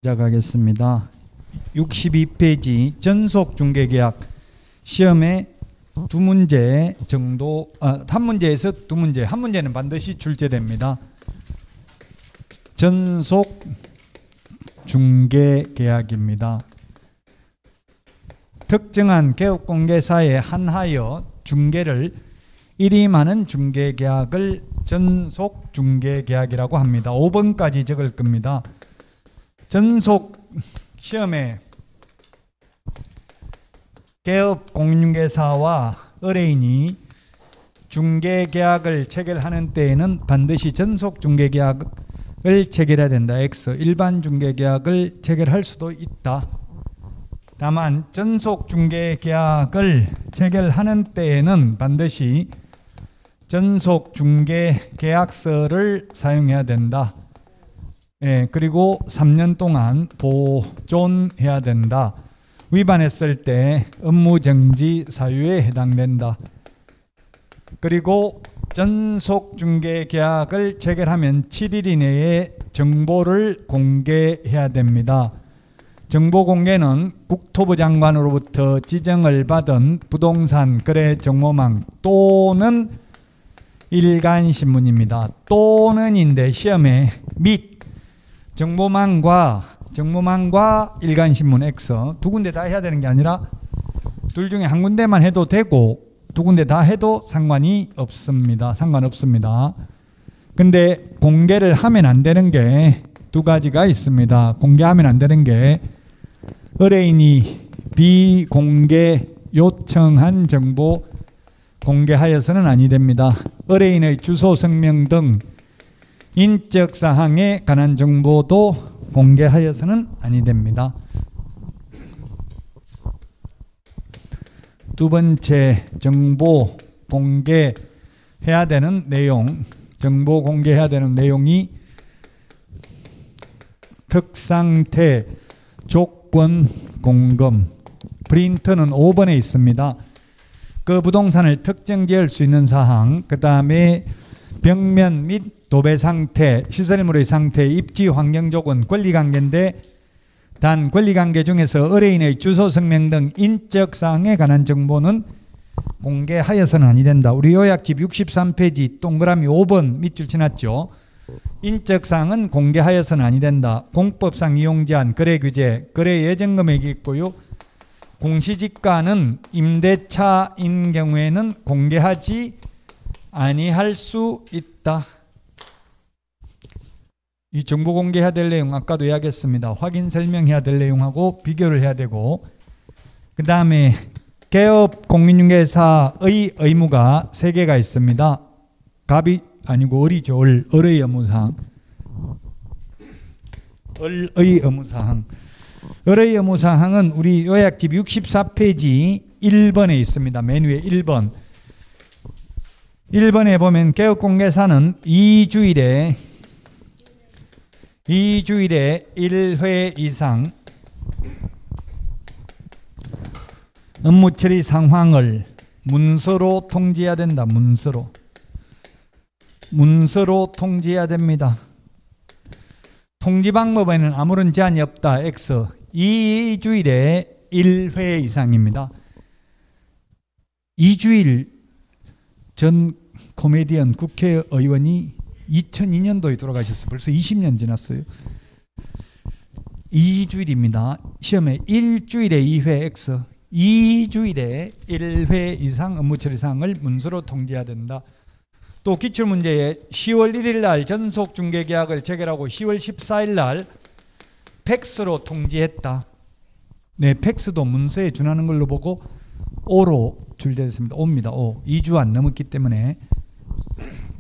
시작하겠습니다. 62페이지 전속중개계약 시험에 두 문제 정도, 한 문제에서 두 문제, 한 문제는 반드시 출제됩니다. 전속중개계약입니다. 특정한 개업공개사에 한하여 중개를 일임하는 중개계약을 전속중개계약이라고 합니다. 5번까지 적을 겁니다. 전속 시험에 개업공인중개사와 의뢰인이 중개계약을 체결하는 때에는 반드시 전속중개계약을 체결해야 된다. X. 일반 중개계약을 체결할 수도 있다. 다만 전속중개계약을 체결하는 때에는 반드시 전속중개계약서를 사용해야 된다. 그리고 3년 동안 보존해야 된다. 위반했을 때 업무정지 사유에 해당된다. 그리고 전속중개계약을 체결하면 7일 이내에 정보를 공개해야 됩니다. 정보공개는 국토부 장관으로부터 지정을 받은 부동산 거래 정보망 또는 일간신문입니다. 또는인데 시험에 및 정보망과 일간신문 X 두 군데 다 해야 되는 게 아니라 둘 중에 한 군데만 해도 되고 두 군데 다 해도 상관없습니다. 근데 공개를 하면 안 되는 게 두 가지가 있습니다. 공개하면 안 되는 게 의뢰인이 비공개 요청한 정보 공개하여서는 아니 됩니다. 의뢰인의 주소, 성명 등 인적사항에 관한 정보도 공개하여서는 아니 됩니다. 두 번째, 정보 공개해야 되는 내용. 정보 공개해야 되는 내용이 특상태, 조건, 공금. 프린트는 5번에 있습니다. 그 부동산을 특정 지을 수 있는 사항, 그 다음에 벽면 및 도배 상태, 시설물의 상태, 입지 환경 조건, 권리관계인데 단 권리관계 중에서 의뢰인의 주소, 성명 등 인적사항에 관한 정보는 공개하여서는 아니 된다. 우리 요약집 63페이지 동그라미 5번 밑줄 치놨죠. 인적사항은 공개하여서는 아니 된다. 공법상 이용 제한, 거래 규제, 거래 예정 금액이 있고요. 공시지가는 임대차인 경우에는 공개하지 아니할 수 있다. 이 정보 공개해야 될 내용 아까도 이야기했습니다. 확인 설명해야 될 내용하고 비교를 해야 되고, 그 다음에 개업 공인중개사의 의무가 3개가 있습니다. 갑이 아니고 을이죠. 을의 의무사항. 을의 의무사항. 을의 의무사항은 우리 요약집 64페이지 1번에 있습니다. 맨 위에 1번. 1번에 보면 개업공개사는 2주일에 1회 이상 업무 처리 상황을 문서로 통지해야 된다. 문서로 통지해야 됩니다. 통지 방법에는 아무런 제한이 없다. X. 2주일에 1회 이상입니다. 2주일 전 코미디언 국회의원이 2002년도에 돌아가셨어요. 벌써 20년 지났어요. 2주일입니다. 시험에 일주일에 2회 X. 2주일에 1회 이상 업무 처리 사항을 문서로 통지해야 된다. 또 기출문제에 10월 1일 날 전속중개계약을 체결하고 10월 14일 날 팩스로 통지했다. 네, 팩스도 문서에 준하는 걸로 보고 O로 출제됐습니다. O입니다. O. 2주 안 넘었기 때문에.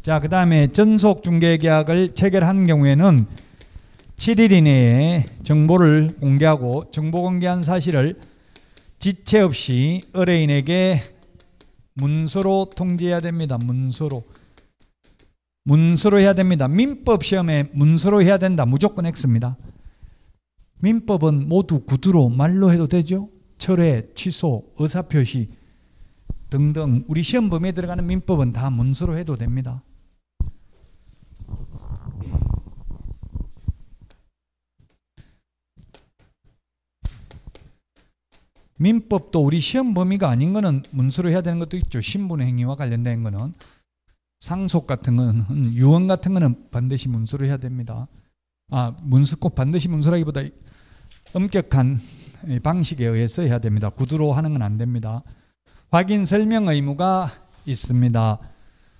자, 그 다음에 전속중개계약을 체결한 경우에는 7일 이내에 정보를 공개하고 정보 공개한 사실을 지체 없이 의뢰인에게 문서로 통지해야 됩니다. 문서로 해야 됩니다. 민법 시험에 문서로 해야 된다. 무조건 X입니다. 민법은 모두 구두로 말로 해도 되죠. 철회, 취소, 의사표시 등등 우리 시험 범위에 들어가는 민법은 다 문서로 해도 됩니다. 민법도 우리 시험 범위가 아닌 거는 문서로 해야 되는 것도 있죠. 신분의 행위와 관련된 거는. 상속 같은 거는, 유언 같은 거는 반드시 문서로 해야 됩니다. 문서 꼭 반드시 문서라기보다 엄격한 방식에 의해서 해야 됩니다. 구두로 하는 건 안 됩니다. 확인 설명 의무가 있습니다.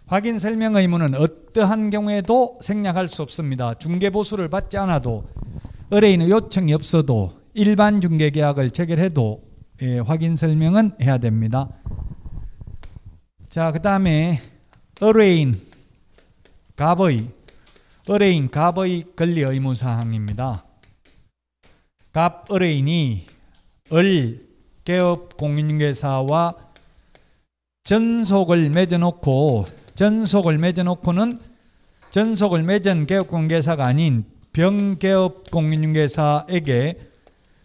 확인 설명 의무는 어떠한 경우에도 생략할 수 없습니다. 중개보수를 받지 않아도, 의뢰인의 요청이 없어도, 일반 중개계약을 체결해도 확인 설명은 해야 됩니다. 자, 그 다음에 의뢰인 갑의 권리 의무 사항입니다. 갑 의뢰인이 개업 공인중개사와 전속을 맺어놓고는 전속을 맺은 개업공개사가 아닌 병개업 공인중개사에게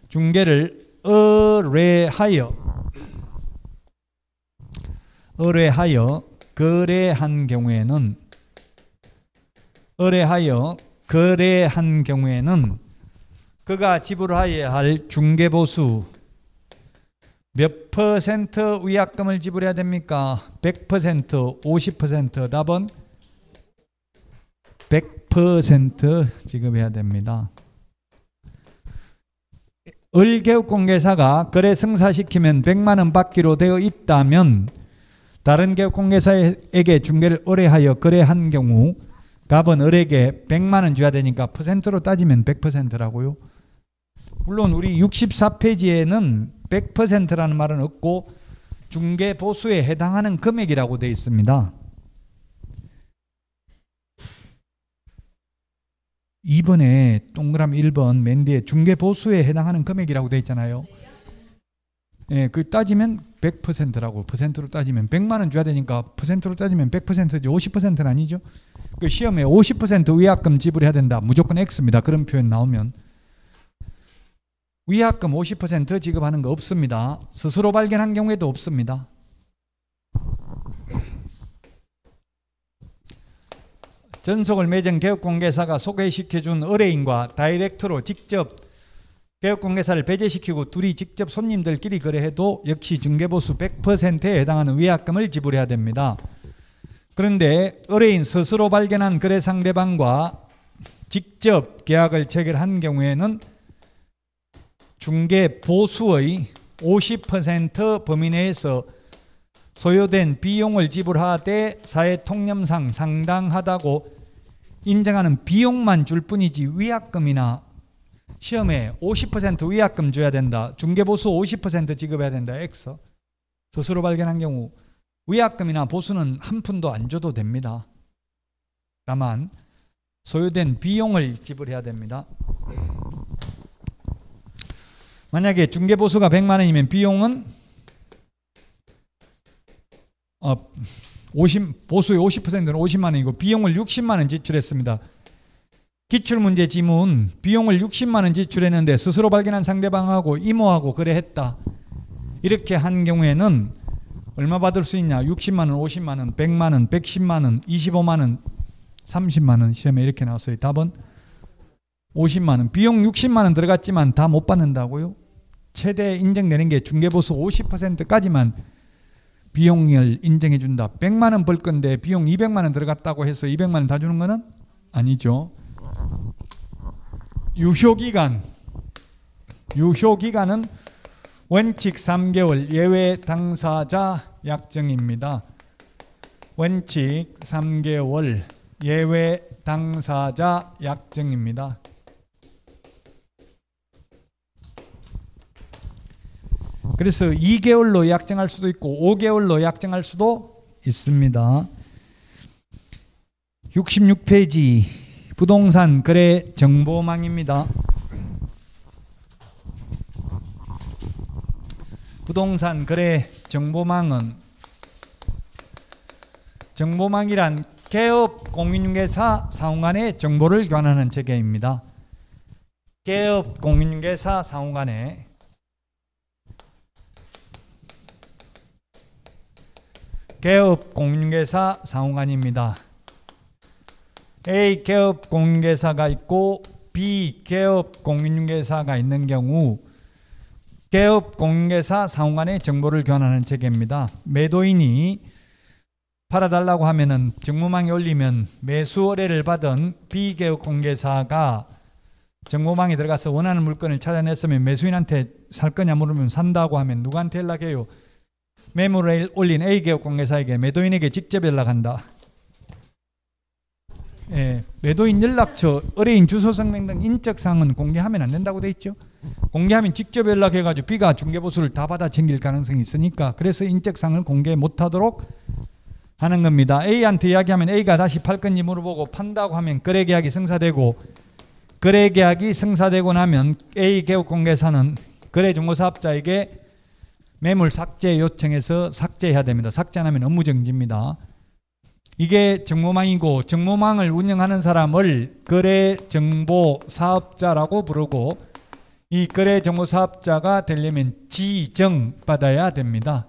중개를 의뢰하여 거래한 경우에는 그가 지불해야 할 중개보수 몇 퍼센트 위약금을 지불해야 됩니까? 100%, 50%? 답은 100% 지급해야 됩니다. 을개업공개사가 거래 성사시키면 100만 원 받기로 되어 있다면 다른 개업공개사에게 중개를 의뢰하여 거래한 경우 갑은 을에게 100만 원 줘야 되니까 퍼센트로 따지면 100%라고요. 물론 우리 64페이지에는 100%라는 말은 없고 중개보수에 해당하는 금액이라고 되어 있습니다. 2번에 동그라미 1번 맨 뒤에 중개보수에 해당하는 금액이라고 되어 있잖아요. 예, 그 따지면 100%라고, 퍼센트로 따지면 100만 원 줘야 되니까 퍼센트로 따지면 100%지 50%는 아니죠. 그 시험에 50% 위약금 지불해야 된다. 무조건 X입니다. 그런 표현 나오면. 위약금 50% 지급하는 거 없습니다. 스스로 발견한 경우에도 없습니다. 전속을 맺은 개업공개사가 소개시켜준 의뢰인과 다이렉트로 직접 개업공개사를 배제시키고 둘이 직접 손님들끼리 거래해도 역시 중개보수 100%에 해당하는 위약금을 지불해야 됩니다. 그런데 의뢰인 스스로 발견한 거래 상대방과 직접 계약을 체결한 경우에는 중개보수의 50% 범위 내에서 소요된 비용을 지불하되 사회통념상 상당하다고 인정하는 비용만 줄 뿐이지 위약금이나 시험에 50% 위약금 줘야 된다. 중개보수 50% 지급해야 된다. X. 스스로 발견한 경우 위약금이나 보수는 한 푼도 안 줘도 됩니다. 다만 소요된 비용을 지불해야 됩니다. 만약에 중개보수가 100만 원이면 비용은 보수의 50%는 50만 원이고 비용을 60만 원 지출했습니다. 기출문제 지문 비용을 60만 원 지출했는데 스스로 발견한 상대방하고 이모하고 거래했다. 이렇게 한 경우에는 얼마 받을 수 있냐? 60만 원, 50만 원, 100만 원, 110만 원, 25만 원, 30만 원. 시험에 이렇게 나왔어요. 답은 50만 원. 비용 60만 원 들어갔지만 다 못 받는다고요? 최대 인정되는 게 중개보수 50%까지만 비용을 인정해 준다. 100만 원 벌 건데 비용 200만 원 들어갔다고 해서 200만 원 다 주는 거는 아니죠. 유효기간은 원칙 3개월, 예외 당사자 약정입니다. 원칙 3개월, 예외 당사자 약정입니다. 그래서 2개월로 약정할 수도 있고 5개월로 약정할 수도 있습니다. 66페이지 부동산 거래 정보망입니다. 부동산 거래 정보망은 정보망이란 개업 공인중개사 상호간의 정보를 교환하는 체계입니다. 개업 공인중개사 상호간의 개업 공인중개사 상호간입니다. A 개업 공인중개사가 있고 B 개업 공인중개사가 있는 경우 개업 공개사 상호 간의 정보를 교환하는 체계입니다. 매도인이 팔아달라고 하면은 정보망에 올리면 매수 의뢰를 받은 비개업 공개사가 정보망에 들어가서 원하는 물건을 찾아냈으면 매수인한테 살 거냐 물으면 산다고 하면 누구한테 연락해요? 매물을 올린 A개업 공개사에게 매도인에게 직접 연락한다. 예, 매도인 연락처, 의뢰인 주소 성명 등 인적사항은 공개하면 안 된다고 돼 있죠. 공개하면 직접 연락해가지고 B가 중개보수를 다 받아 챙길 가능성이 있으니까 그래서 인적사항을 공개 못하도록 하는 겁니다. A한테 이야기하면 A가 다시 팔 건지 물어보고 판다고 하면 거래계약이 성사되고 거래계약이 성사되고 나면 A개업 공개사는 거래정보사업자에게 매물 삭제 요청해서 삭제해야 됩니다. 삭제 안 하면 업무정지입니다. 이게 정보망이고 정보망을 운영하는 사람을 거래정보사업자라고 부르고 이 거래정보사업자가 되려면 지정받아야 됩니다.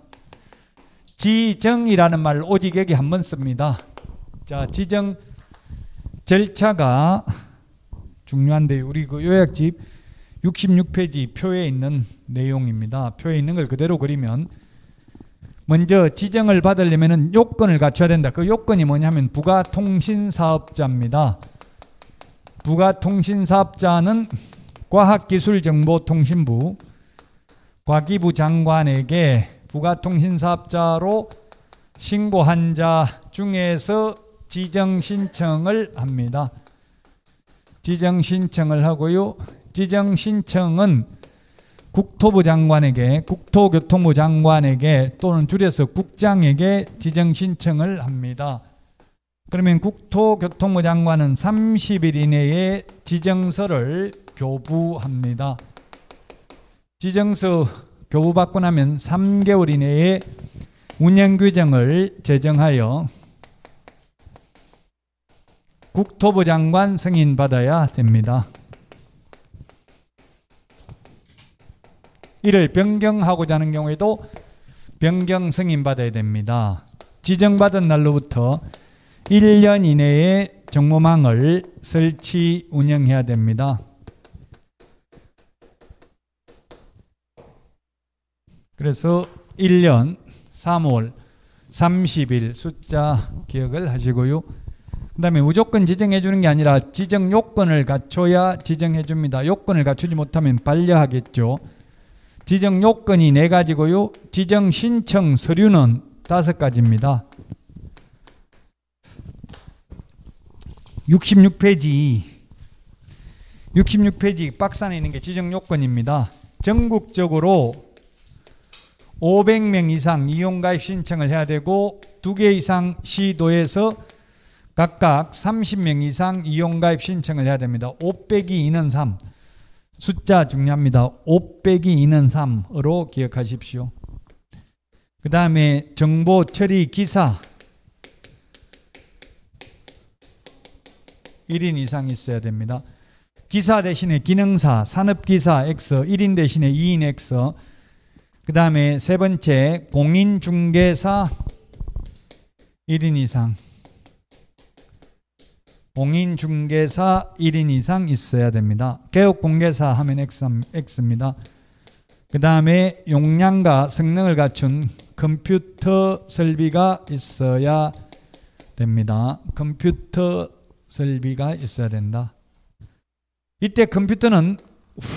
지정이라는 말을 오직 여기 한번 씁니다. 자, 지정 절차가 중요한데 우리 그 요약집 66페이지 표에 있는 내용입니다. 표에 있는 걸 그대로 그리면 먼저 지정을 받으려면 요건을 갖춰야 된다. 그 요건이 뭐냐면 부가통신사업자입니다. 부가통신사업자는 과학기술정보통신부 과기부 장관에게 부가통신사업자로 신고한 자 중에서 지정신청을 합니다. 지정신청을 하고요. 지정신청은 국토부 장관에게, 국토교통부 장관에게 또는 줄여서 국장에게 지정신청을 합니다. 그러면 국토교통부 장관은 30일 이내에 지정서를 교부합니다. 지정서 교부받고 나면 3개월 이내에 운영규정을 제정하여 국토부 장관 승인받아야 됩니다. 이를 변경하고자 하는 경우에도 변경 승인받아야 됩니다. 지정받은 날로부터 1년 이내에 정보망을 설치 운영해야 됩니다. 그래서 1년 3월 30일 숫자 기억을 하시고요. 그 다음에 무조건 지정해 주는 게 아니라 지정 요건을 갖춰야 지정해 줍니다. 요건을 갖추지 못하면 반려하겠죠. 지정 요건이 4가지고요. 지정 신청 서류는 5가지입니다. 66페이지 박스 안에 있는 게 지정 요건입니다. 전국적으로 500명 이상 이용가입 신청을 해야 되고 2개 이상 시도에서 각각 30명 이상 이용가입 신청을 해야 됩니다. 5 빼기 2는 3. 숫자 중요합니다. 5 빼기 2는 3으로 기억하십시오. 그 다음에 정보 처리 기사 1인 이상 있어야 됩니다. 기사 대신에 기능사, 산업기사 X, 1인 대신에 2인 X. 그 다음에 세 번째 공인중개사 1인 이상. 공인중개사 1인 이상 있어야 됩니다. 개업공개사 하면 X입니다. 그 다음에 용량과 성능을 갖춘 컴퓨터 설비가 있어야 됩니다. 컴퓨터 설비가 있어야 된다. 이때 컴퓨터는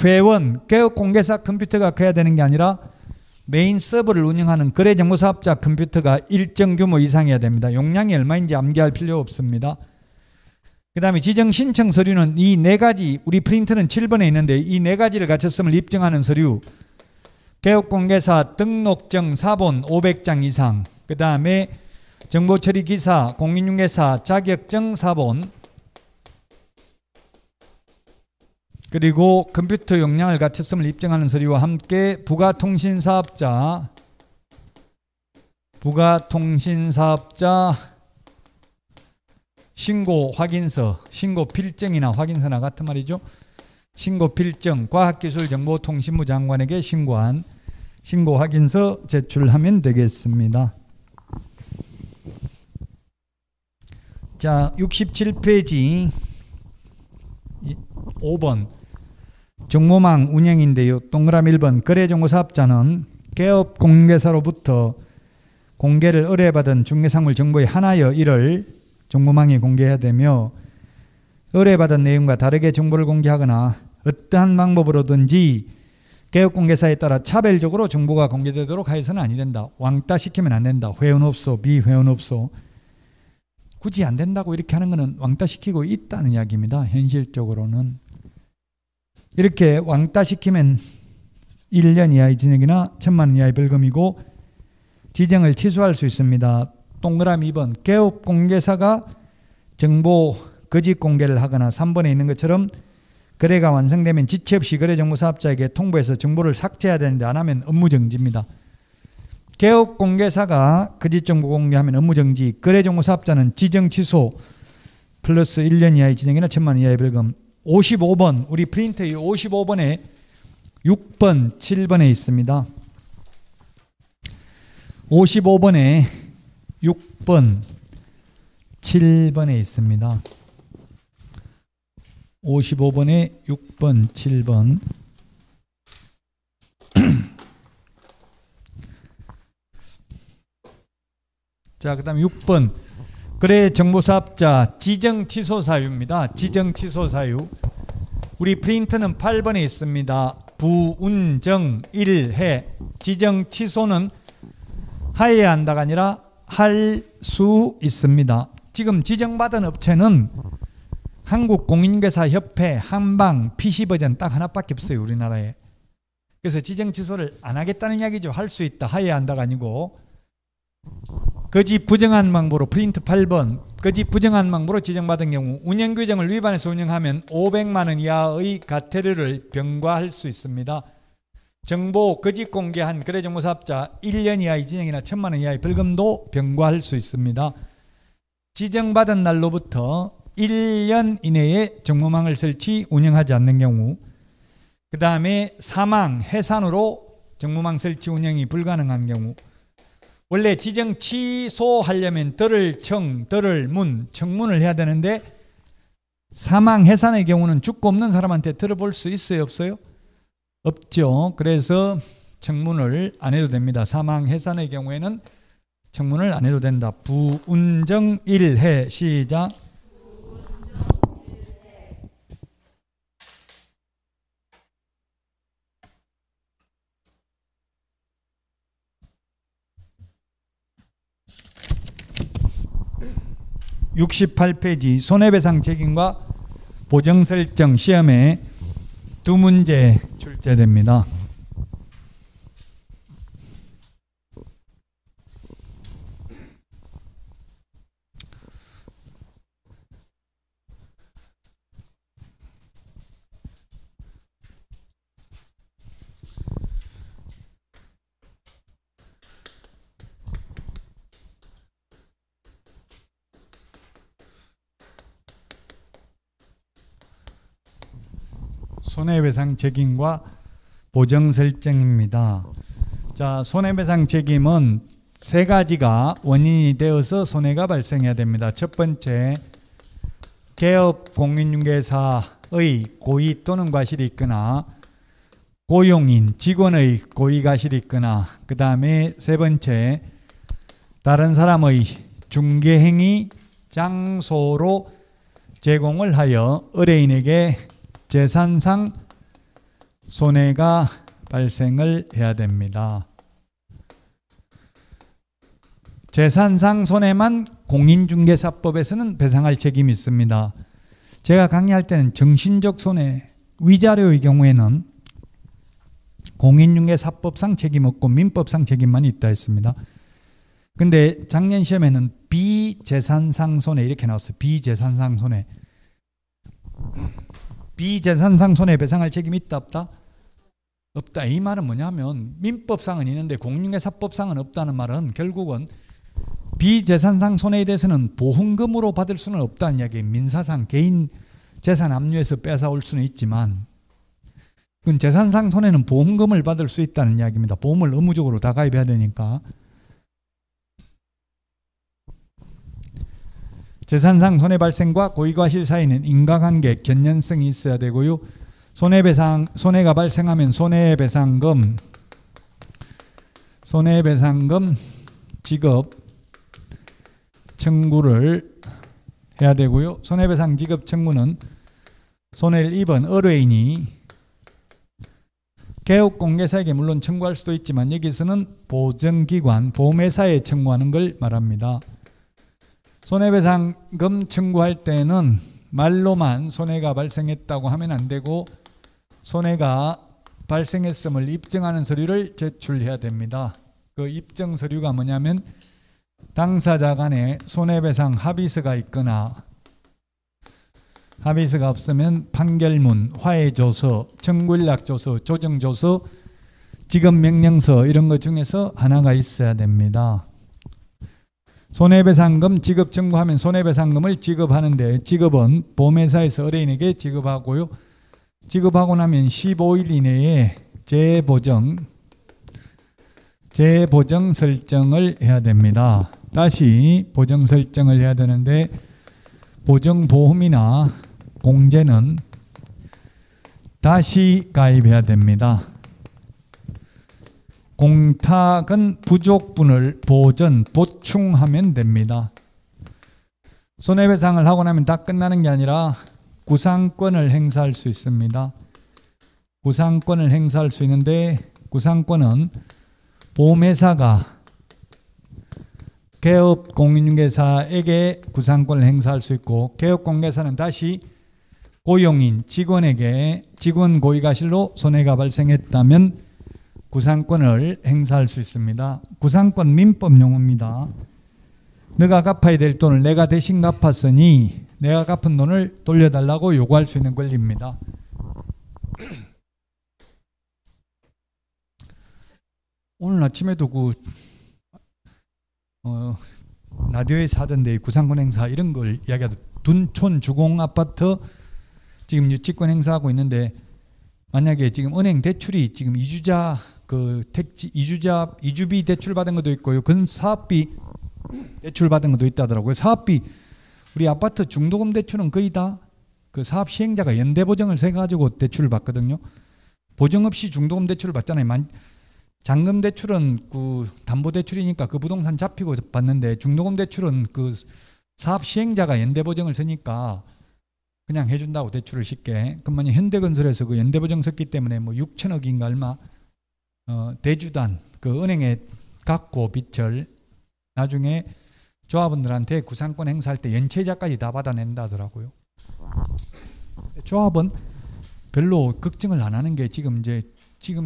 회원, 개업공개사 컴퓨터가 커야 되는 게 아니라 메인 서버를 운영하는 거래정보사업자 컴퓨터가 일정 규모 이상이어야 됩니다. 용량이 얼마인지 암기할 필요 없습니다. 그 다음에 지정 신청 서류는 이 4가지, 우리 프린터는 7번에 있는데 이 4가지를 갖췄음을 입증하는 서류, 개업공개사 등록증 사본 500장 이상, 그 다음에 정보처리기사, 공인중개사 자격증 사본, 그리고 컴퓨터 용량을 갖췄음을 입증하는 서류와 함께 부가통신사업자 신고 확인서, 신고 필증이나 확인서나 같은 말이죠. 신고 필증, 과학기술정보통신부 장관에게 신고한 신고 확인서 제출하면 되겠습니다. 자, 67페이지 5번 정보망 운영인데요. 동그라미 1번 거래정보사업자는 개업 공개사로부터 공개를 의뢰받은 중개사물 정보의 하나여 일을 정보망에 공개해야 되며 의뢰받은 내용과 다르게 정보를 공개하거나 어떠한 방법으로든지 개업공개사에 따라 차별적으로 정보가 공개되도록 하여서는 아니 된다. 왕따시키면 안 된다. 회원업소, 비회원업소. 굳이 안 된다고 이렇게 하는 것은 왕따시키고 있다는 이야기입니다. 현실적으로는. 이렇게 왕따시키면 1년 이하의 징역이나 1,000만 원 이하의 벌금이고 지정을 취소할 수 있습니다. 동그라미 2번 개업공개사가 정보 거짓 공개를 하거나 3번에 있는 것처럼 거래가 완성되면 지체 없이 거래정보사업자에게 통보해서 정보를 삭제해야 되는데 안 하면 업무정지입니다. 개업공개사가 거짓 정보 공개하면 업무정지, 거래정보사업자는 지정 취소 플러스 1년 이하의 징역이나 1,000만 원 이하의 벌금. 55번 우리 프린터의 55번에 6번 7번에 있습니다. 55번에 6번 7번에 있습니다. 55번에 6번 7번 자, 그 다음 6번 거래정보사업자 지정 취소 사유입니다. 지정 취소 사유 우리 프린트는 8번에 있습니다. 부운정 1해 지정 취소는 하여야 한다가 아니라 할 수 있습니다. 지금 지정받은 업체는 한국공인중개사협회, 한방, PC버전 딱 하나밖에 없어요. 우리나라에. 그래서 지정 취소를 안 하겠다는 이야기죠. 할 수 있다. 하여야 한다가 아니고 거짓 부정한 방법으로 프린트 8번 거짓 부정한 방법으로 지정받은 경우 운영규정을 위반해서 운영하면 500만 원 이하의 과태료를 병과할 수 있습니다. 정보 거짓 공개한 거래정보사업자 1년 이하의 징역이나 1,000만 원 이하의 벌금도 병과할 수 있습니다. 지정받은 날로부터 1년 이내에 정보망을 설치 운영하지 않는 경우 그 다음에 사망, 해산으로 정보망 설치 운영이 불가능한 경우 원래 지정 취소하려면 청문을 해야 되는데 사망, 해산의 경우는 죽고 없는 사람한테 들어볼 수 있어요? 없어요? 없죠. 그래서 청문을 안 해도 됩니다. 사망, 해산의 경우에는 청문을 안 해도 된다. 부운정 1해 시작. (68페이지) 손해배상 책임과 보정 설정 시험에 2문제 출제됩니다. 손해배상 책임과 보정 설정입니다. 자, 손해배상 책임은 세 가지가 원인이 되어서 손해가 발생해야 됩니다. 첫 번째, 개업 공인중개사의 고의 또는 과실이 있거나 고용인, 직원의 고의 과실이 있거나 그 다음에 세 번째, 다른 사람의 중개행위 장소로 제공을 하여 의뢰인에게 재산상 손해가 발생을 해야 됩니다. 재산상 손해만 공인중개사법에서는 배상할 책임이 있습니다. 제가 강의할 때는 정신적 손해, 위자료의 경우에는 공인중개사법상 책임 없고 민법상 책임만 있다 했습니다. 근데 작년 시험에는 비재산상 손해 이렇게 나왔어요. 비재산상 손해. 비재산상 손해 배상할 책임이 있다 없다? 없다. 이 말은 뭐냐면 민법상은 있는데 공인중개사법상은 없다는 말은 결국은 비재산상 손해에 대해서는 보험금으로 받을 수는 없다는 이야기예요. 민사상 개인 재산 압류해서 뺏어올 수는 있지만 그건 재산상 손해는 보험금을 받을 수 있다는 이야기입니다. 보험을 의무적으로 다 가입해야 되니까. 재산상 손해 발생과 고의과실 사이는 인과관계, 견연성이 있어야 되고요. 손해가 발생하면 손해배상금 지급 청구를 해야 되고요. 손해배상 지급 청구는 손해를 입은 의뢰인이 개업공개사에게 물론 청구할 수도 있지만 여기서는 보증기관, 보험회사에 청구하는 걸 말합니다. 손해배상금 청구할 때는 말로만 손해가 발생했다고 하면 안 되고 손해가 발생했음을 입증하는 서류를 제출해야 됩니다. 그 입증 서류가 뭐냐면 당사자 간에 손해배상 합의서가 있거나 합의서가 없으면 판결문, 화해조서, 청구연락조서, 조정조서, 지급명령서 이런 것 중에서 하나가 있어야 됩니다. 손해배상금 지급 청구하면 손해배상금을 지급하는데 지급은 보험회사에서 의뢰인에게 지급하고요. 지급하고 나면 15일 이내에 재보정 설정을 해야 됩니다. 다시 보정 설정을 해야 되는데 보정보험이나 공제는 다시 가입해야 됩니다. 공탁은 부족분을 보충하면 됩니다. 손해배상을 하고 나면 다 끝나는 게 아니라 구상권을 행사할 수 있습니다. 구상권을 행사할 수 있는데 구상권은 보험회사가 개업공개사에게 구상권을 행사할 수 있고 개업공개사는 다시 고용인 직원에게 직원 고의가실로 손해가 발생했다면 구상권을 행사할 수 있습니다. 구상권 민법 용어입니다. 너가 갚아야 될 돈을 내가 대신 갚았으니 내가 갚은 돈을 돌려달라고 요구할 수 있는 권리입니다. 오늘 아침에도 라디오에서 하던데 구상권 행사 이런 걸 이야기하던 둔촌 주공 아파트 지금 유치권 행사하고 있는데 만약에 지금 은행 대출이 지금 이주자 이주비 대출 받은 것도 있고요. 근사업비 대출 받은 것도 있다더라고요. 사업비 우리 아파트 중도금 대출은 거의 다 그 사업 시행자가 연대 보증을 세 가지고 대출을 받거든요. 보증 없이 중도금 대출을 받잖아요. 잔금 대출은 그 담보 대출이니까 그 부동산 잡히고 받는데 중도금 대출은 그 사업 시행자가 연대 보증을 쓰니까 그냥 해준다고 대출을 쉽게. 그러면 현대건설에서 그 연대 보증 썼기 때문에 뭐 6천억인가 얼마 대주단 그 은행에 갖고 빚을 나중에 조합원들한테 구상권 행사할 때 연체자까지 다 받아낸다 하더라고요. 조합은 별로 걱정을 안 하는 게 지금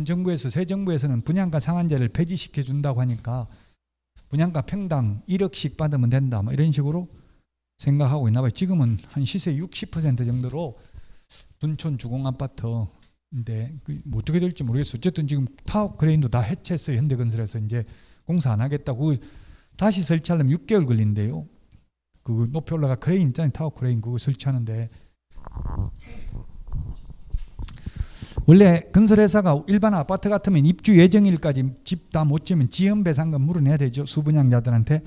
정부에서 새 정부에서는 분양가 상한제를 폐지시켜 준다고 하니까 분양가 평당 1억씩 받으면 된다 뭐 이런 식으로 생각하고 있나 봐요. 지금은 한 시세 60% 정도로 둔촌 주공 아파트인데 뭐 어떻게 될지 모르겠어요. 어쨌든 지금 타워 크레인도 다 해체했어요. 현대건설에서 이제 공사 안 하겠다고 다시 설치하려면 6개월 걸린대요. 그 높이 올라가 크레인 있잖아요. 타워 크레인 그거 설치하는데 원래 건설회사가 일반 아파트 같으면 입주 예정일까지 집 다 못 지으면 지연배상금 물어내야 되죠. 수분양자들한테.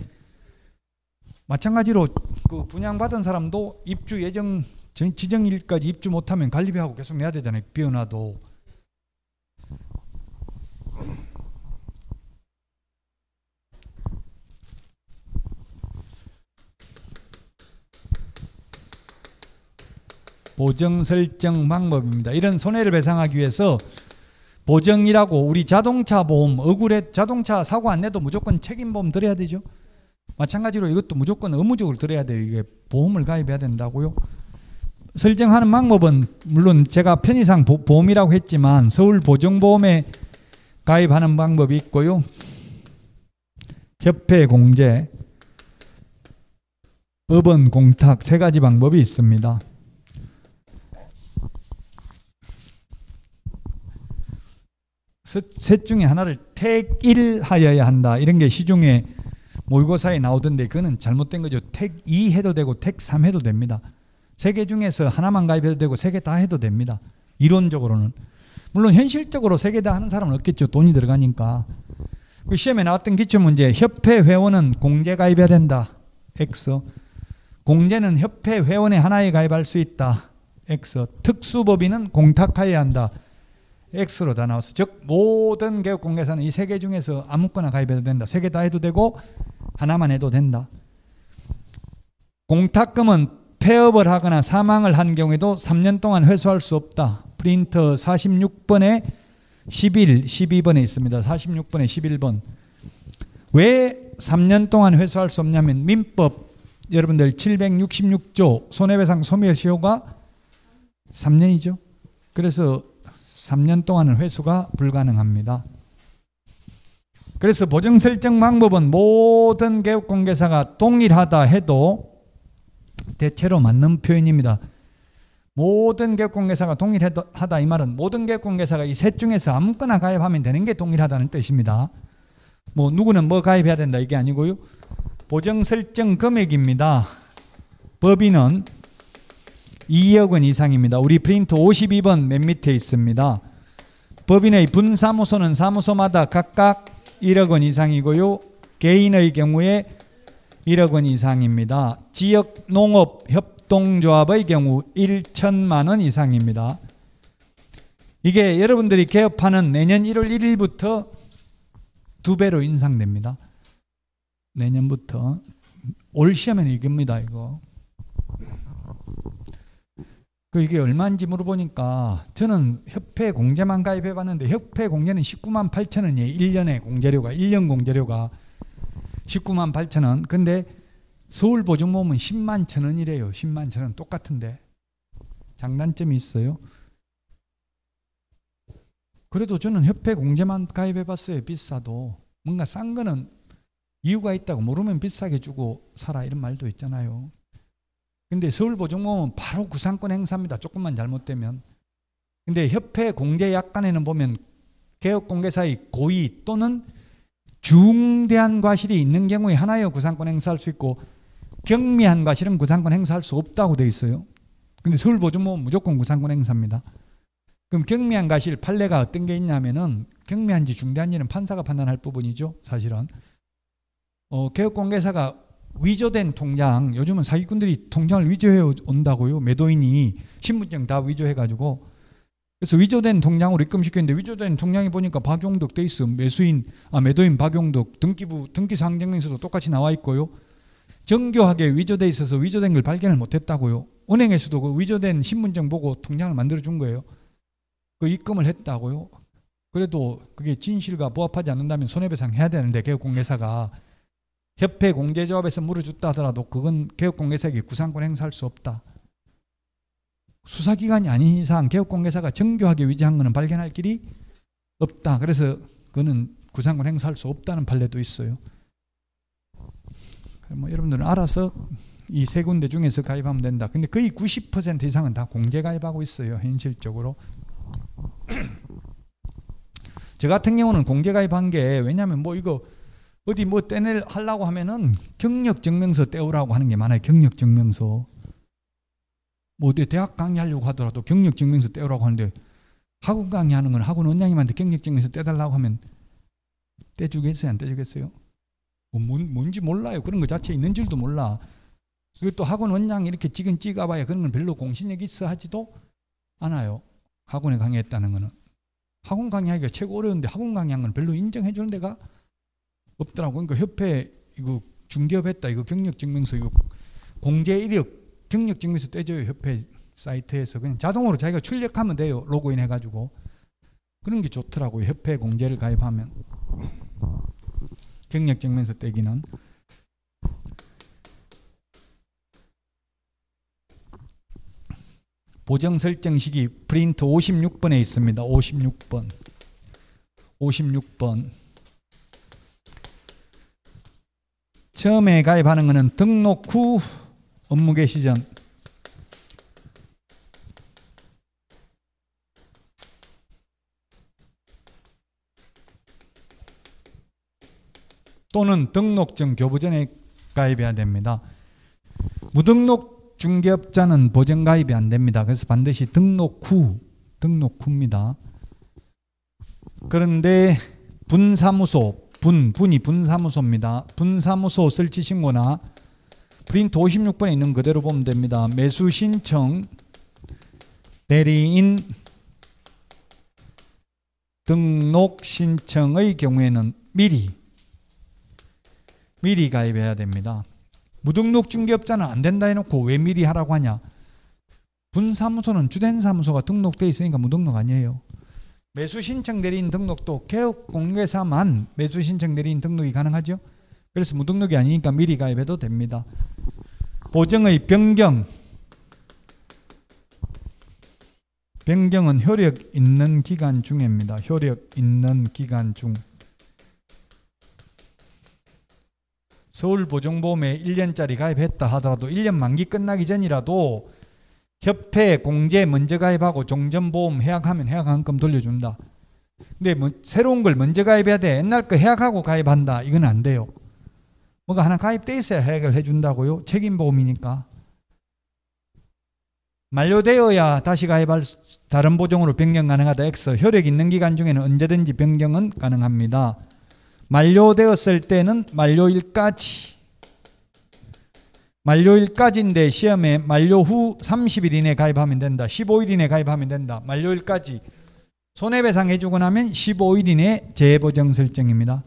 마찬가지로 그 분양받은 사람도 입주 예정 지정일까지 입주 못하면 관리비하고 계속 내야 되잖아요. 비어나도. 보정 설정 방법입니다. 이런 손해를 배상하기 위해서 보정이라고 우리 자동차 보험, 억울해 자동차 사고 안 내도 무조건 책임보험 들어야 되죠. 마찬가지로 이것도 무조건 의무적으로 들어야 돼요. 이게 보험을 가입해야 된다고요. 설정하는 방법은 물론 제가 편의상 보험이라고 했지만 서울보정보험에 가입하는 방법이 있고요. 협회 공제, 법원 공탁 세 가지 방법이 있습니다. 셋 중에 하나를 택1하여야 한다. 이런 게 시중에 모의고사에 나오던데 그거는 잘못된 거죠. 택2 해도 되고 택3 해도 됩니다. 세 개 중에서 하나만 가입해도 되고 세 개 다 해도 됩니다. 이론적으로는. 물론 현실적으로 세 개 다 하는 사람은 없겠죠. 돈이 들어가니까. 그 시험에 나왔던 기출문제 협회 회원은 공제 가입해야 된다. X. 공제는 협회 회원의 하나에 가입할 수 있다. X. 특수법인은 공탁하여야 한다. X로 다 나왔어. 즉 모든 개업공개사는 이 세 개 중에서 아무거나 가입해도 된다. 세 개 다 해도 되고 하나만 해도 된다. 공탁금은 폐업을 하거나 사망을 한 경우에도 3년 동안 회수할 수 없다. 프린터 46번에 11, 12번에 있습니다. 46번에 11번. 왜 3년 동안 회수할 수 없냐면 민법 여러분들 766조 손해배상 소멸시효가 3년이죠. 그래서 3년 동안은 회수가 불가능합니다. 그래서 보정 설정 방법은 모든 개업공개사가 동일하다 해도 대체로 맞는 표현입니다. 모든 개업공개사가 동일하다 이 말은 모든 개업공개사가 이 셋 중에서 아무거나 가입하면 되는 게 동일하다는 뜻입니다. 뭐 누구는 뭐 가입해야 된다 이게 아니고요. 보정 설정 금액입니다. 법인은 2억 원 이상입니다. 우리 프린터 52번 맨 밑에 있습니다. 법인의 분사무소는 사무소마다 각각 1억 원 이상이고요. 개인의 경우에 1억 원 이상입니다. 지역 농업 협동조합의 경우 1천만 원 이상입니다. 이게 여러분들이 개업하는 내년 1월 1일부터 2배로 인상됩니다. 내년부터. 올 시험에는 이깁니다. 이거. 이게 얼마인지 물어보니까 저는 협회 공제만 가입해 봤는데 협회 공제는 19만 8천 원이에요. 1년에 공제료가 1년 공제료가 19만 8천 원. 근데 서울보증보험은 10만 천 원이래요. 10만 천 원 똑같은데 장단점이 있어요. 그래도 저는 협회 공제만 가입해 봤어요. 비싸도. 뭔가 싼 거는 이유가 있다고 모르면 비싸게 주고 사라 이런 말도 있잖아요. 근데 서울보증보험은 바로 구상권 행사입니다. 조금만 잘못되면. 근데 협회 공제 약관에는 보면 개업공개사의 고의 또는 중대한 과실이 있는 경우에 하나여 구상권 행사할 수 있고 경미한 과실은 구상권 행사할 수 없다고 되어 있어요. 근데 서울보증보험은 무조건 구상권 행사입니다. 그럼 경미한 과실 판례가 어떤 게 있냐면은 경미한지 중대한지는 판사가 판단할 부분이죠. 사실은. 개업공개사가 위조된 통장, 요즘은 사기꾼들이 통장을 위조해 온다고요. 매도인이 신분증 다 위조해가지고. 그래서 위조된 통장으로 입금시켰는데 위조된 통장에 보니까 박용덕 돼 있어. 매도인 박용덕 등기부 등기사항증명서도 똑같이 나와 있고요. 정교하게 위조돼 있어서 위조된 걸 발견을 못했다고요. 은행에서도 그 위조된 신분증 보고 통장을 만들어 준 거예요. 그 입금을 했다고요. 그래도 그게 진실과 부합하지 않는다면 손해배상 해야 되는데 개업공개사가 협회 공제조합에서 물어줬다 하더라도 그건 개업공개사에게 구상권 행사할 수 없다. 수사기관이 아닌 이상 개업공개사가 정교하게 위조한 것은 발견할 길이 없다. 그래서 그거는 구상권 행사할 수 없다는 판례도 있어요. 뭐 여러분들은 알아서 이 세 군데 중에서 가입하면 된다. 근데 거의 90% 이상은 다 공제 가입하고 있어요. 현실적으로. 저 같은 경우는 공제 가입한 게 왜냐하면 뭐 이거 어디 뭐 떼낼 하려고 하면은 경력증명서 떼오라고 하는 게 많아요. 경력증명서. 뭐 어디 대학 강의하려고 하더라도 경력증명서 떼오라고 하는데 학원 강의하는 건 학원 원장님한테 경력증명서 떼달라고 하면 떼주겠어요? 안 떼주겠어요? 뭔지 몰라요. 그런 거 자체에 있는 줄도 몰라. 그리고 또 학원 원장이 이렇게 찍어봐야 그런 건 별로 공신력이 있어 하지도 않아요. 학원에 강의했다는 거는. 학원 강의하기가 최고 어려운데 학원 강의한 건 별로 인정해 주는 데가 없더라고요. 그러니까 협회 이거 중개업했다 이거 경력증명서 이거 공제 이력 경력증명서 떼줘요. 협회 사이트에서 그냥 자동으로 자기가 출력하면 돼요. 로그인 해가지고. 그런 게 좋더라고요. 협회 공제를 가입하면 경력증명서 떼기는. 보정 설정 시기 프린트 56번에 있습니다. 56번. 처음에 가입하는 것은 등록 후 업무 개시 전 또는 등록 전 교부 전에 가입해야 됩니다. 무등록 중개업자는 보정 가입이 안 됩니다. 그래서 반드시 등록 후입니다. 그런데 분사무소, 분이 분사무소입니다. 분사무소 설치 신고나 프린트 56번에 있는 그대로 보면 됩니다. 매수 신청, 대리인 등록 신청의 경우에는 미리 가입해야 됩니다. 무등록 중개업자는 안 된다 해놓고 왜 미리 하라고 하냐? 분사무소는 주된 사무소가 등록돼 있으니까 무등록 아니에요. 매수신청 대리인 등록도 개업공개사만 매수신청 대리인 등록이 가능하죠. 그래서 무등록이 아니니까 미리 가입해도 됩니다. 보증의 변경은 효력 있는 기간 중입니다. 효력 있는 기간 중. 서울보증보험에 1년짜리 가입했다 하더라도 1년 만기 끝나기 전이라도 협회 공제 먼저 가입하고 종전보험 해약하면 해약한금 돌려준다. 근데 뭐 새로운 걸 먼저 가입해야 돼. 옛날 거 해약하고 가입한다. 이건 안 돼요. 뭐가 하나 가입돼 있어야 해약을 해준다고요. 책임보험이니까. 만료되어야 다시 가입할 다른 보종으로 변경 가능하다. X. 효력 있는 기간 중에는 언제든지 변경은 가능합니다. 만료되었을 때는 만료일까지인데 시험에 만료 후 30일 이내에 가입하면 된다. 15일 이내에 가입하면 된다. 만료일까지. 손해배상 해주고 나면 15일 이내 재보정 설정입니다.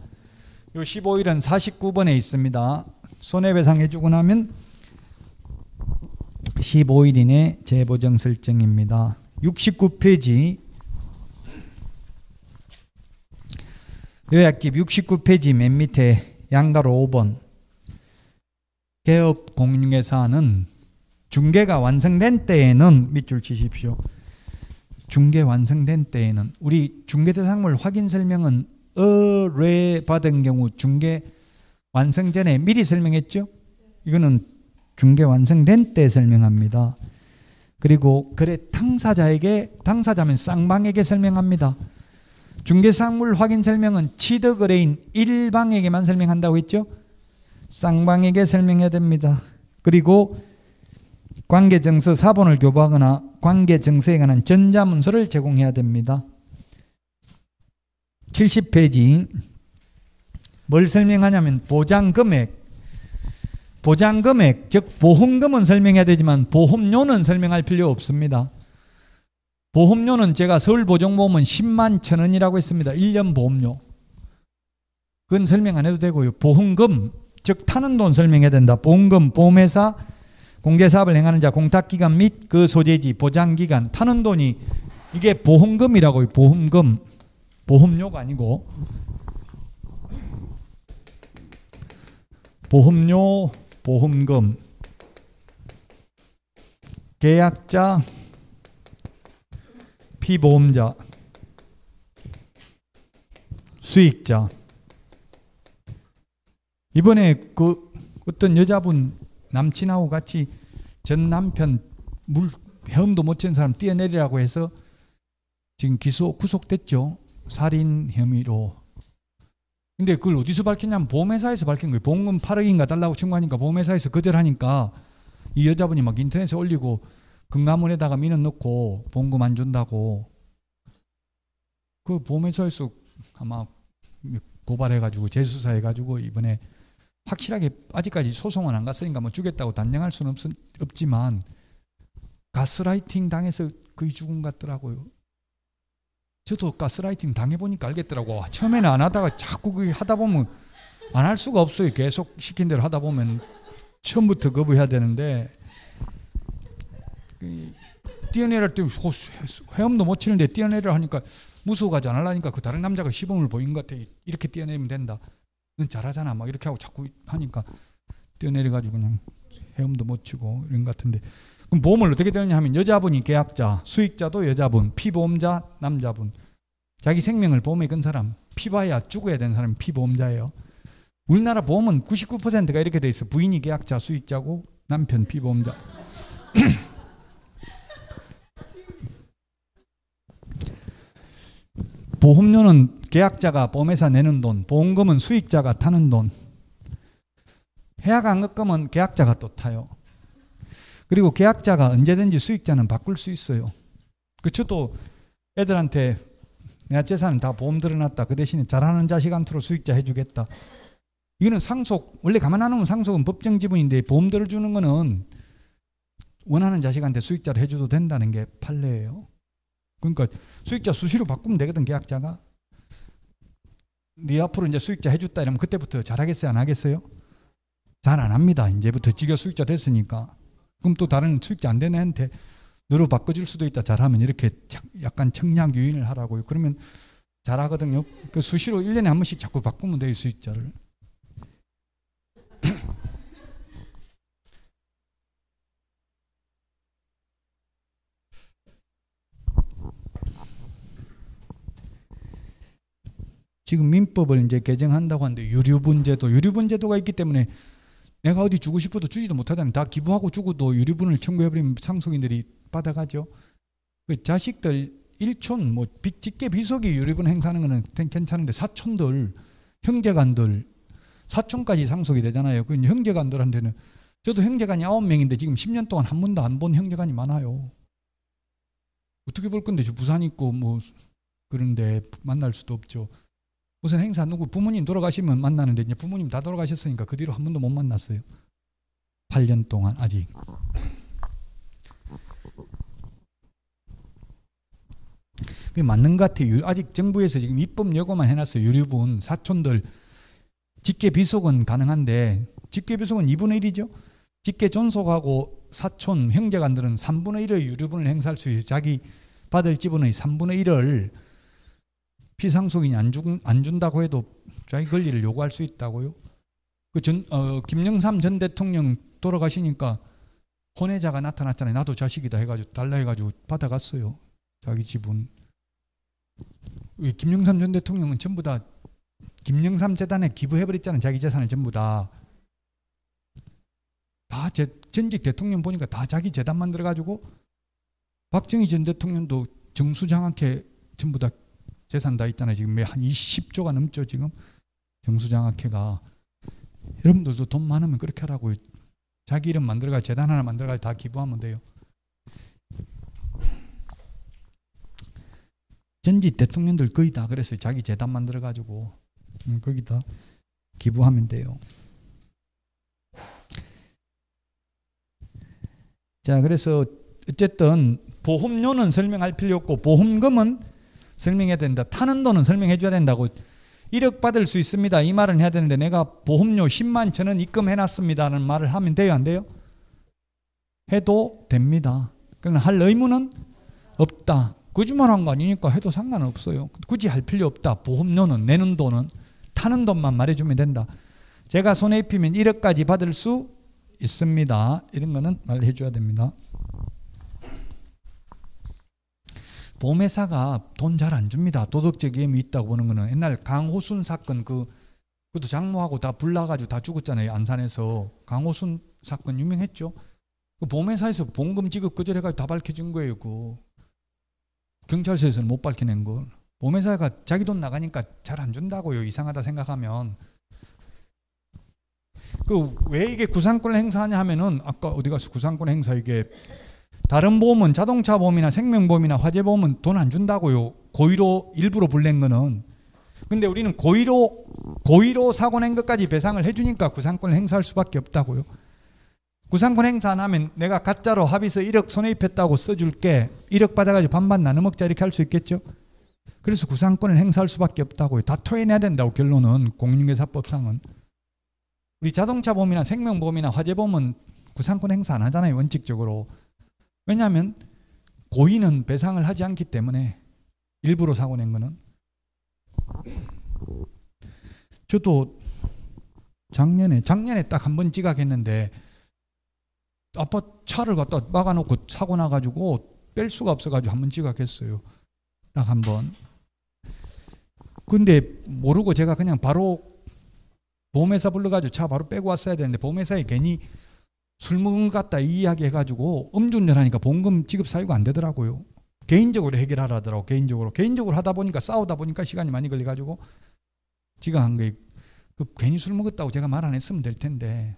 요 15일은 49번에 있습니다. 손해배상 해주고 나면 15일 이내 재보정 설정입니다. 69페이지 요약집 69페이지 맨 밑에 양가로 5번 개업공인중개사는 중개가 완성된 때에는 밑줄 치십시오. 중개 완성된 때에는 우리 중개대상물 확인 설명은 의뢰받은 경우 중개 완성 전에 미리 설명했죠. 이거는 중개 완성된 때 설명합니다. 그리고 거래 당사자면 쌍방에게 설명합니다. 중개상물 확인 설명은 취득의뢰인 1방에게만 설명한다고 했죠. 쌍방에게 설명해야 됩니다. 그리고 관계증서 사본을 교부하거나 관계증서에 관한 전자문서를 제공해야 됩니다. 70페이지 뭘 설명하냐면 보장금액, 즉 보험금은 설명해야 되지만 보험료는 설명할 필요 없습니다. 보험료는 제가 서울보증보험은 10만 1,000원이라고 했습니다. 1년 보험료. 그건 설명 안 해도 되고요. 보험금, 즉 타는 돈 설명해야 된다. 보험금, 보험회사, 공개사업을 행하는 자, 공탁기간 및 그 소재지, 보장기간, 타는 돈이 이게 보험금이라고요. 보험금. 보험료가 아니고 보험료, 보험금. 계약자, 피보험자, 수익자. 이번에 그 어떤 여자분 남친하고 같이 전 남편 헤엄도 못 친 사람 뛰어내리라고 해서 지금 구속됐죠. 살인 혐의로. 근데 그걸 어디서 밝혔냐면 보험회사에서 밝힌 거예요. 보험금 8억인가 달라고 청구하니까 보험회사에서 거절하니까 이 여자분이 막 인터넷에 올리고 금감원에다가 민원 넣고 보험금 안 준다고. 그 보험회사에서 아마 고발해가지고 재수사해가지고 이번에 확실하게 아직까지 소송은 안 갔으니까 뭐 주겠다고 단정할 수는 없지만 가스라이팅 당해서 거의 죽은 것 같더라고요. 저도 가스라이팅 당해보니까 알겠더라고. 처음에는 안 하다가 자꾸 그게 하다 보면 안 할 수가 없어요. 계속 시킨 대로 하다 보면 처음부터 거부해야 되는데 뛰어내릴 때 헤엄도 못 치는데 뛰어내려 하니까 무서워가지고 안 하려니까 그 다른 남자가 시범을 보인 것 같아. 이렇게 뛰어내리면 된다. 넌 잘하잖아. 막 이렇게 하고 자꾸 하니까 뛰어내려가지고 그냥 헤엄도 못 치고 이런 것 같은데. 그럼 보험을 어떻게 되느냐 하면 여자분이 계약자, 수익자도 여자분, 피보험자 남자분. 자기 생명을 보험에 건 사람, 피봐야 죽어야 되는 사람이 피보험자예요. 우리나라 보험은 99%가 이렇게 돼 있어. 부인이 계약자, 수익자고 남편 피보험자. 보험료는 계약자가 보험회사 내는 돈, 보험금은 수익자가 타는 돈. 해약환급금은 계약자가 또 타요. 그리고 계약자가 언제든지 수익자는 바꿀 수 있어요. 저도 애들한테 내가 재산은 다 보험 들어놨다. 그 대신에 잘하는 자식한테로 수익자 해주겠다. 이거는 상속, 원래 가만 안 하면 상속은 법정 지분인데 보험 들어주는 거는 원하는 자식한테 수익자를 해줘도 된다는 게 판례예요. 그러니까 수익자 수시로 바꾸면 되거든. 계약자가 네 앞으로 이제 수익자 해줬다 이러면 그때부터 잘하겠어요? 안 하겠어요? 잘 안 합니다. 이제부터 지가 수익자 됐으니까. 그럼 또 다른 수익자 안 되는 애한테 너로 바꿔줄 수도 있다. 잘하면 이렇게 약간 청약 유인을 하라고요. 그러면 잘하거든요. 그 수시로 1년에 한 번씩 자꾸 바꾸면 돼요. 수익자를. 지금 민법을 이제 개정한다고 하는데 유류분제도가 있기 때문에 내가 어디 주고 싶어도 주지도 못하다니 다 기부하고 주고도 유류분을 청구해버리면 상속인들이 받아가죠. 그 자식들 일촌 뭐 직계 비속이 유류분 행사하는 거는 괜찮은데 사촌들 형제간들 사촌까지 상속이 되잖아요. 그 형제간들한테는 저도 형제간이 9명인데 지금 10년 동안 한 번도 안 본 형제간이 많아요. 어떻게 볼 건데 저 부산 있고 뭐 그런데 만날 수도 없죠. 무슨 행사 누구 부모님 돌아가시면 만나는데 이제 부모님 다 돌아가셨으니까 그 뒤로 한 번도 못 만났어요. 8년 동안 아직. 그게 맞는 것 같아요. 아직 정부에서 지금 입법 예고만 해놨어요. 유류분 사촌들 직계 비속은 가능한데 직계 비속은 2분의 1이죠. 직계 존속하고 사촌 형제간들은 3분의 1의 유류분을 행사할 수 있어요. 자기 받을 지분의 3분의 1을 피상속인이 안 준다고 해도 자기 권리를 요구할 수 있다고요. 김영삼 전 대통령 돌아가시니까 혼외자가 나타났잖아요. 나도 자식이다 해가지고 달라 해가지고 받아갔어요. 자기 지분. 김영삼 전 대통령은 전부 다 김영삼 재단에 기부해버렸잖아요. 자기 재산을 전부 다. 전직 대통령 보니까 다 자기 재단 만들어가지고 박정희 전 대통령도 정수장학회 전부 다 재산 다 있잖아요. 지금 한 20조가 넘죠. 지금 정수장학회가. 여러분들도 돈 많으면 그렇게 하라고요. 자기 이름 만들어가 재단 하나 만들어가 다 기부하면 돼요. 전직 대통령들 거의 다 그랬어요. 자기 재단 만들어가지고 거기다 기부하면 돼요. 자, 그래서 어쨌든 보험료는 설명할 필요 없고 보험금은 설명해야 된다. 타는 돈은 설명해 줘야 된다고. 1억 받을 수 있습니다. 이 말은 해야 되는데 내가 보험료 10만 천 원 입금해놨습니다라는 말을 하면 돼요? 안 돼요? 해도 됩니다. 그러나 할 의무는 없다. 거짓말한 거 아니니까 해도 상관없어요. 굳이 할 필요 없다. 보험료는 내는 돈은 타는 돈만 말해주면 된다. 제가 손에 입히면 1억까지 받을 수 있습니다. 이런 거는 말해줘야 됩니다. 보험회사가 돈 잘 안 줍니다. 도덕적 위험이 있다고 보는 거는 옛날 강호순 사건 그것도 장모하고 다 불나가지고 다 죽었잖아요. 안산에서 강호순 사건 유명했죠. 그 보험회사에서 보험금 지급 거절해가지고 다 밝혀진 거예요. 경찰서에서는 못 밝혀낸 걸. 보험회사가 자기 돈 나가니까 잘 안 준다고요. 이상하다 생각하면. 왜 이게 구상권을 행사하냐 하면은 아까 어디 가서 구상권 행사 이게 다른 보험은 자동차 보험이나 생명보험이나 화재보험은 돈 안 준다고요. 고의로 일부러 불낸 거는. 근데 우리는 고의로 사고 낸 것까지 배상을 해주니까 구상권을 행사할 수밖에 없다고요. 구상권 행사 안 하면 내가 가짜로 합의서 1억 손해입혔다고 써줄게. 1억 받아가지고 반반 나눠 먹자 이렇게 할 수 있겠죠. 그래서 구상권을 행사할 수밖에 없다고요. 다 토해내야 된다고 결론은 공인중개사법상은. 우리 자동차 보험이나 생명보험이나 화재보험은 구상권 행사 안 하잖아요. 원칙적으로. 왜냐하면 고의는 배상을 하지 않기 때문에 일부러 사고 낸 거는. 저도 작년에 딱 한 번 지각했는데 아파트 차를 갖다 막아놓고 사고 나가지고 뺄 수가 없어가지고 한 번 지각했어요. 딱 한 번. 근데 모르고 제가 그냥 바로 보험회사 불러가지고 차 바로 빼고 왔어야 되는데 보험회사에 괜히 술 먹은 것 같다 이 이야기 해가지고 음주운전하니까 보험금 지급 사유가 안 되더라고요. 개인적으로 해결하라더라고. 개인적으로 하다 보니까 싸우다 보니까 시간이 많이 걸려가지고 지각한 거예요. 괜히 술 먹었다고 제가 말 안 했으면 될 텐데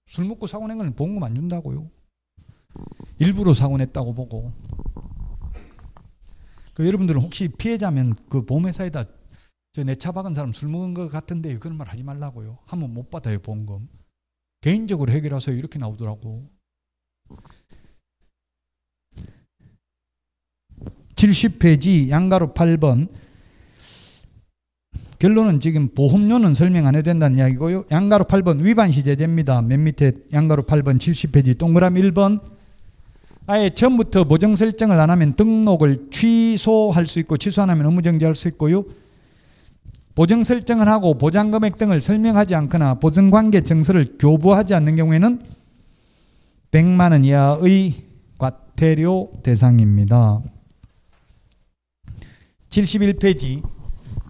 술 먹고 사고 낸 건 보험금 안 준다고요. 일부러 사고 냈다고 보고. 여러분들은 혹시 피해자면 그 보험회사에다 내 차 박은 사람 술 먹은 것 같은데 그런 말 하지 말라고요. 하면 못 받아요 보험금. 개인적으로 해결하세요 이렇게 나오더라고. 70페이지 양가로 8번. 결론은 지금 보험료는 설명 안 해도 된다는 이야기고요. 양가로 8번 위반시 제재입니다. 맨 밑에 양가로 8번 70페이지 동그라미 1번. 아예 처음부터 보정 설정을 안 하면 등록을 취소할 수 있고 취소 안 하면 의무 정지할 수 있고요. 보정 설정을 하고 보장 금액 등을 설명하지 않거나 보증 관계 증서를 교부하지 않는 경우에는 100만 원 이하의 과태료 대상입니다. 71페이지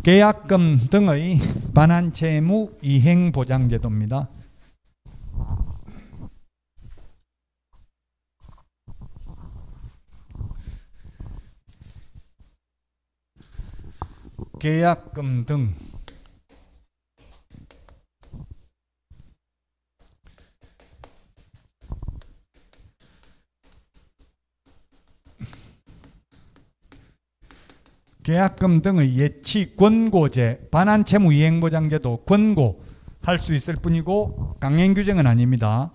계약금 등의 반환채무 이행보장제도입니다. 계약금 등 계약금 등의 예치 권고제, 반환채무 이행보장제도 권고할 수 있을 뿐이고 강행 규정은 아닙니다.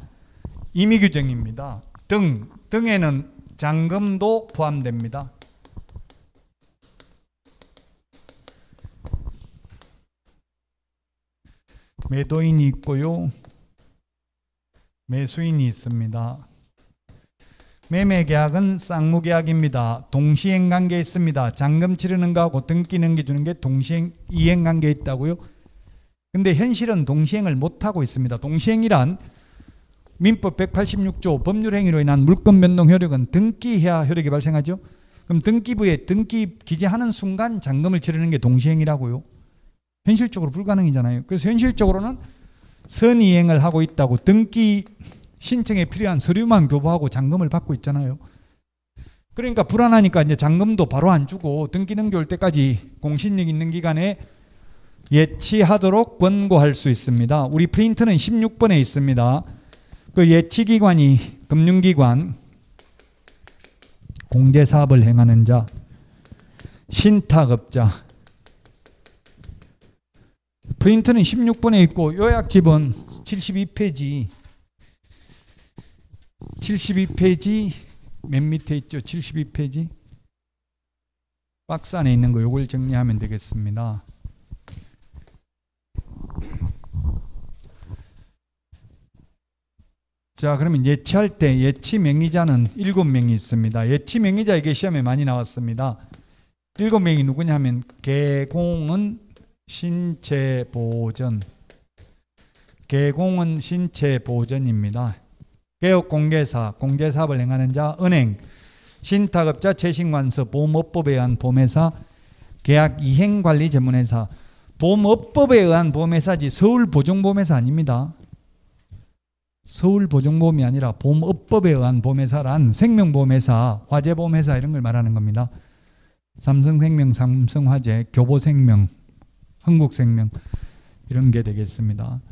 임의 규정입니다. 등에는 잔금도 포함됩니다. 매도인이 있고요. 매수인이 있습니다. 매매계약은 쌍무계약입니다. 동시행관계에 있습니다. 잔금 치르는 거하고 등기 넘겨주는 게 이행관계에 있다고요. 근데 현실은 동시행을 못하고 있습니다. 동시행이란 민법 186조 법률행위로 인한 물권 변동 효력은 등기해야 효력이 발생하죠. 그럼 등기부에 등기 기재하는 순간 잔금을 치르는 게 동시행이라고요. 현실적으로 불가능이잖아요. 그래서 현실적으로는 선이행을 하고 있다고 등기 신청에 필요한 서류만 교부하고 잔금을 받고 있잖아요. 그러니까 불안하니까 이제 잔금도 바로 안 주고 등기 넘겨올 때까지 공신력 있는 기간에 예치하도록 권고할 수 있습니다. 우리 프린트는 16번에 있습니다. 그 예치기관이 금융기관, 공제사업을 행하는 자, 신탁업자. 프린트는 16번에 있고 요약집은 72페이지 맨 밑에 있죠. 72페이지 박스 안에 있는 거 요걸 정리하면 되겠습니다. 자, 그러면 예치할 때 예치 명의자는 7명이 있습니다. 예치 명의자 이게 시험에 많이 나왔습니다. 7명이 누구냐 하면 계공은 신체보전, 계공은 신체보전입니다. 개업공개사, 공제사업을 행하는 자, 은행, 신탁업자, 채식관서, 보험업법에 의한 보험회사, 계약이행관리 전문회사. 보험업법에 의한 보험회사지 서울보증보험회사 아닙니다. 서울보증보험이 아니라 보험업법에 의한 보험회사란 생명보험회사, 화재보험회사 이런 걸 말하는 겁니다. 삼성생명, 삼성화재, 교보생명, 흥국생명 이런 게 되겠습니다.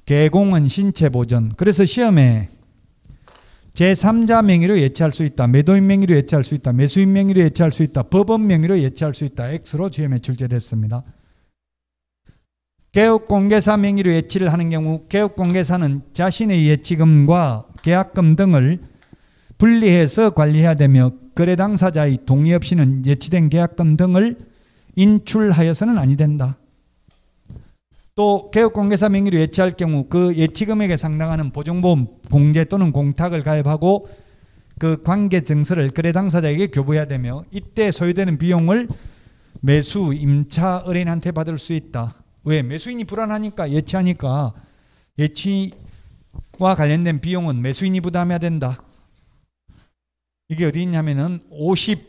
계공은 신체보전. 그래서 시험에 제3자 명의로 예치할 수 있다. 매도인 명의로 예치할 수 있다. 매수인 명의로 예치할 수 있다. 법원 명의로 예치할 수 있다. X로 시험에 출제됐습니다. 개업공개사 명의로 예치를 하는 경우 개업공개사는 자신의 예치금과 계약금 등을 분리해서 관리해야 되며 거래 당사자의 동의 없이는 예치된 계약금 등을 인출하여서는 아니 된다. 또 개업공개사 명의로 예치할 경우 그 예치금액에 상당하는 보증보험, 공제 또는 공탁을 가입하고 그 관계 증서를 거래 당사자에게 교부해야 되며 이때 소요되는 비용을 매수, 임차, 의뢰인한테 받을 수 있다. 왜? 매수인이 불안하니까 예치하니까 예치와 관련된 비용은 매수인이 부담해야 된다. 이게 어디 있냐면은 52번에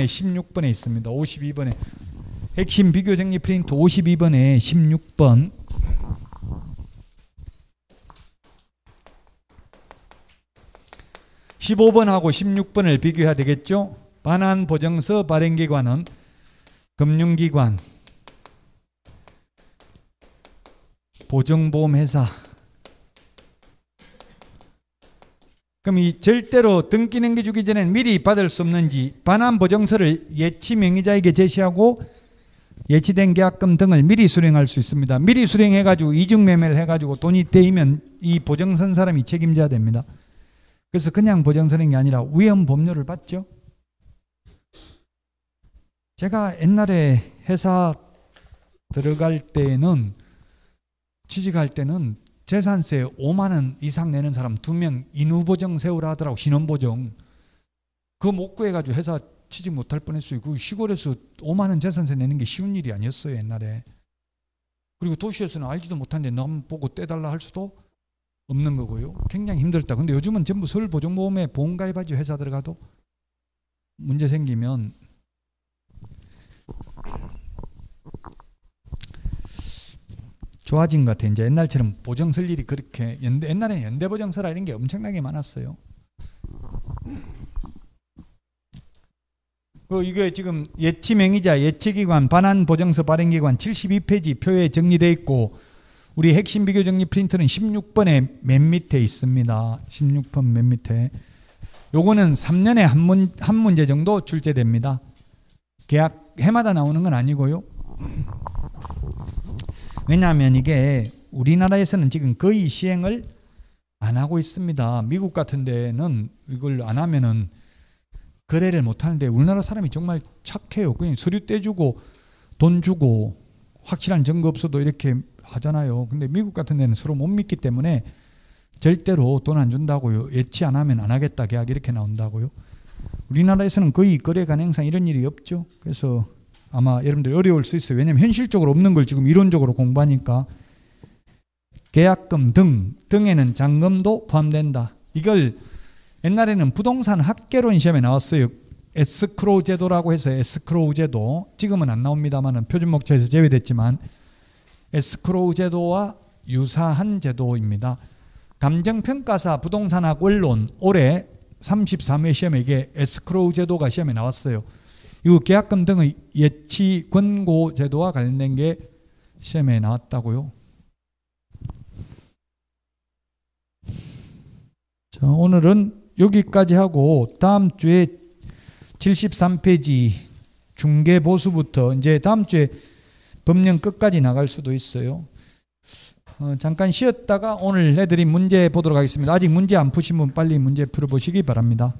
16번에 있습니다. 52번에 핵심 비교 정리 프린트 52번에 16번. (15번하고) 16번을 비교해야 되겠죠. 반환보증서 발행기관은 금융기관, 보증보험회사. 그럼 이 절대로 등기 넘겨주기 전에 미리 받을 수 없는지 반환보증서를 예치 명의자에게 제시하고 예치된 계약금 등을 미리 수령할 수 있습니다. 미리 수령해가지고 이중매매를 해가지고 돈이 떼이면 이 보증선 사람이 책임져야 됩니다. 그래서 그냥 보증서는 게 아니라 위험보험료를 받죠. 제가 옛날에 회사 들어갈 때는 취직할 때는 재산세 5만 원 이상 내는 사람 2명 인후보정 세우라 하더라고. 신원보정. 그거 못 구해가지고 회사 취직 못할 뻔했어요. 그 시골에서 5만 원 재산세 내는 게 쉬운 일이 아니었어요, 옛날에. 그리고 도시에서는 알지도 못하는데 남 보고 떼달라 할 수도 없는 거고요. 굉장히 힘들다. 근데 요즘은 전부 서울보정보험에 보험가입하지. 회사 들어가도 문제 생기면. 좋아진 것 같아요. 이제 옛날처럼 보정 쓸 일이 그렇게 옛날에는 연대보정 서라 이런 게 엄청나게 많았어요. 이게 지금 예치명의자, 예치기관, 반환보정서 발행기관 72페이지 표에 정리되어 있고 우리 핵심 비교 정리 프린트는 16번에 맨 밑에 있습니다. 16번 맨 밑에. 요거는 3년에 한 문제 정도 출제됩니다. 계약 해마다 나오는 건 아니고요. 왜냐하면 이게 우리나라에서는 지금 거의 시행을 안 하고 있습니다. 미국 같은 데는 이걸 안 하면은 거래를 못 하는데 우리나라 사람이 정말 착해요. 그냥 서류 떼주고 돈 주고 확실한 증거 없어도 이렇게 하잖아요. 근데 미국 같은 데는 서로 못 믿기 때문에 절대로 돈 안 준다고요. 예치 안 하면 안 하겠다 계약 이렇게 나온다고요. 우리나라에서는 거의 거래 가능상 이런 일이 없죠. 그래서 아마 여러분들이 어려울 수 있어요. 왜냐하면 현실적으로 없는 걸 지금 이론적으로 공부하니까. 계약금 등에는 잔금도 포함된다. 이걸 옛날에는 부동산 학개론 시험에 나왔어요. 에스크로우 제도라고 해서 에스크로우 제도. 지금은 안 나옵니다만 표준목차에서 제외됐지만 에스크로우 제도와 유사한 제도입니다. 감정평가사 부동산학 원론 올해 33회 시험에 이게 에스크로우 제도가 시험에 나왔어요. 이 계약금 등의 예치 권고 제도와 관련된 게 시험에 나왔다고요. 자, 오늘은 여기까지 하고 다음 주에 73페이지 중개보수부터 이제 다음 주에 법령 끝까지 나갈 수도 있어요. 잠깐 쉬었다가 오늘 해드린 문제 보도록 하겠습니다. 아직 문제 안 푸신 분 빨리 문제 풀어보시기 바랍니다.